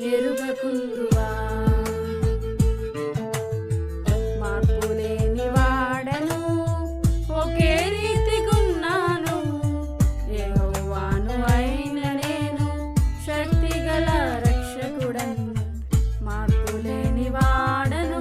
ఎరుగకుందువా మార్పులేని వాడను ఒకే రీతిగున్నాను యెహోవాను అయిన నేను శక్తిగల రక్షకుడను మార్పులేని వాడను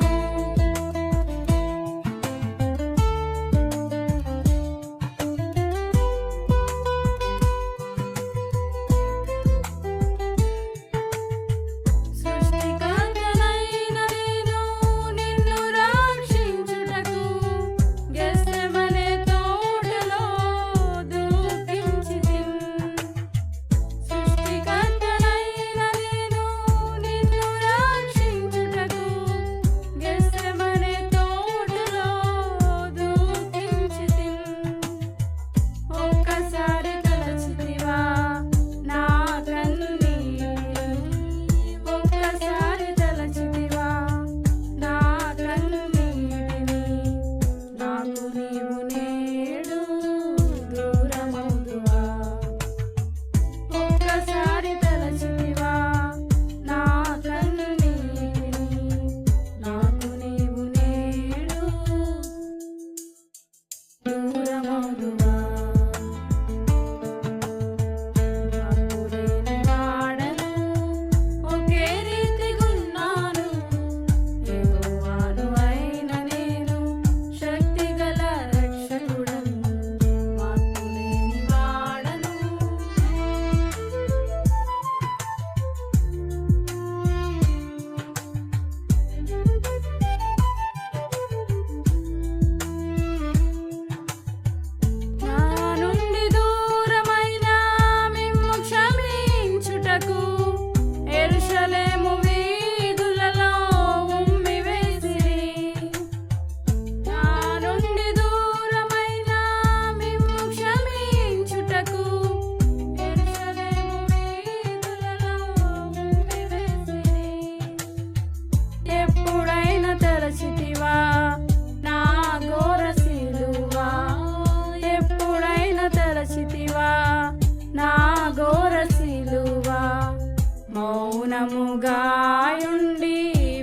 మౌనముగాయుండి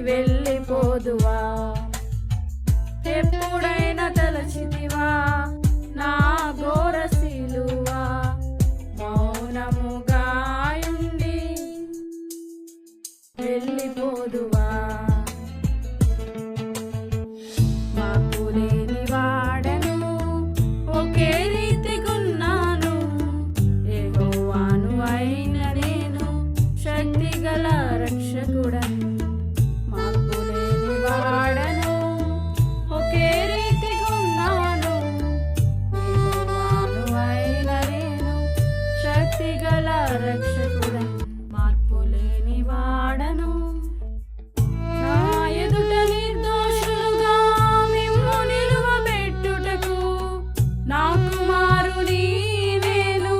వెళ్ళిపోదువా ఎప్పుడైనా తలచితివా నా ఘోర సిలువా మౌనముగాయుండి వెళ్ళిపోదువా మార్పులేని వాడను ఒకే రీతిగున్నాను యెహోవాను అయిన నేను శక్తిగల రక్షకుడను మార్పులేని వాడను ఒకే రీతిగున్నాను యెహోవాను అయిన నేను శక్తిగల రక్షకుడను మార్పులేని వాడను నా ఎదుట నిర్దోషులుగా మిమ్ము నిలువబెట్టుటకు నా కుమారుని నేను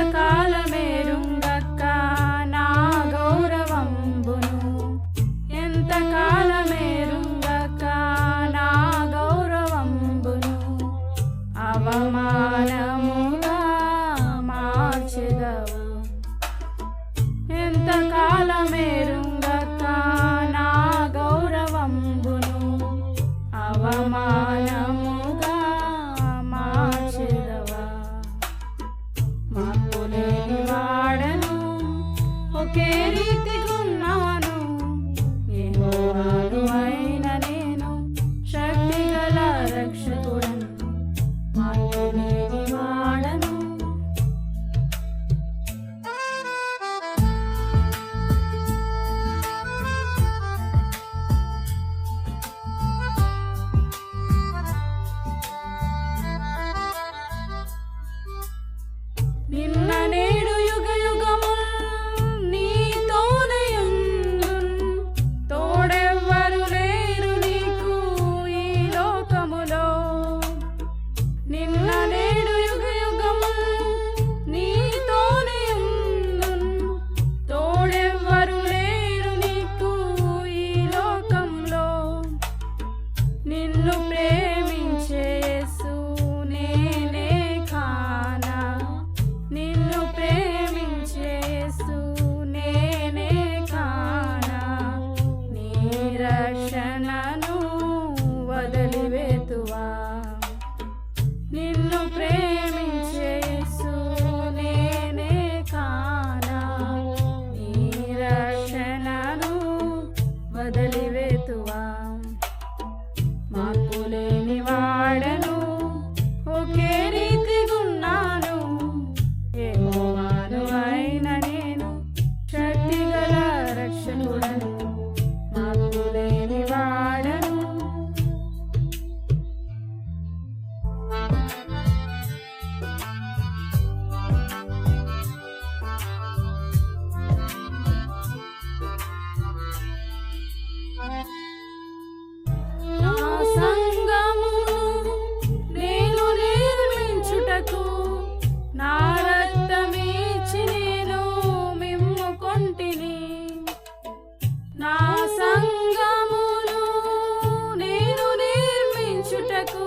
ఎంతకాలమేరుంగక్క నా గౌరవంబును, ఎంతకాలమేరుంగక్క నా గౌరవంబును, అవమానముగా మార్చెదవా. ఎంతకాలమేరుంగక్క నా గౌరవంబును, అవమానముగా మార్చెదవా. మార్పులేని వాడను, ఒకే రీతిగున్నాను, యెహోవాను అయిన నేను శక్తిగల రక్షకుడను. మార్పులేని వాడను. నిన్న నేడు యుగయుగముల్ నీతోనేయుందున్, తోడెవ్వరు లేరు నీకు ఈ లోకములో. నిన్న నేడు యుగయుగముల్ నీతోనేయుందున్, తోడెవ్వరు లేరు నీకు ఈ లోకంలో. నిన్ను ప్రేమించే యేసు నేనే కానా, నిన్ను ప్రేమించే యేసు నేనే కానా, నీ రక్షణను వదిలివేతువా. నిన్ను ప్రేమించే యేసు నేనే కానా, నీ రక్షణను వదిలివేతువా. మార్పులేని వాడను, ఒకే రీతిగున్నాను, యెహోవాను అయిన నేను శక్తిగల రక్షకుడను. మార్పులేని వాడను. నా సంఘమును నేను నిర్మించుటకు నా రక్తమిచ్చి నేను మిమ్ము కొంటిని. నా సంఘమును నేను నిర్మించుటకు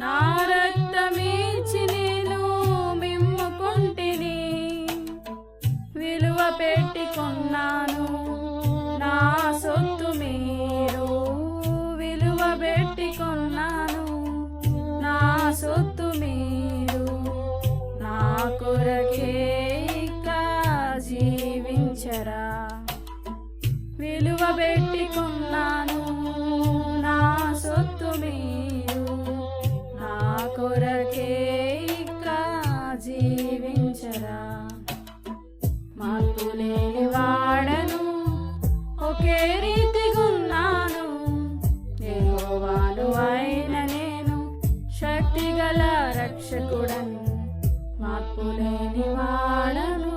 నా రక్తమిచ్చి నేను మిమ్ము కొంటిని. విలువ పెట్టి కొన్నాను నా సొత్తు మీరు, విలువ పెట్టి కొన్నాను నా సొత్తు మీరు. నా కొరకే ఇక జీవించరా, విలువ పెట్టి కొన్నాను నా సొత్తు మీరు. నా కొరకే ఇక జీవించరా. మార్పులేని వాడను, ఒకే రీతిగున్నాను, యెహోవాను అయిన నేను శక్తిగల రక్షకుడను. మార్పులేని వాడను.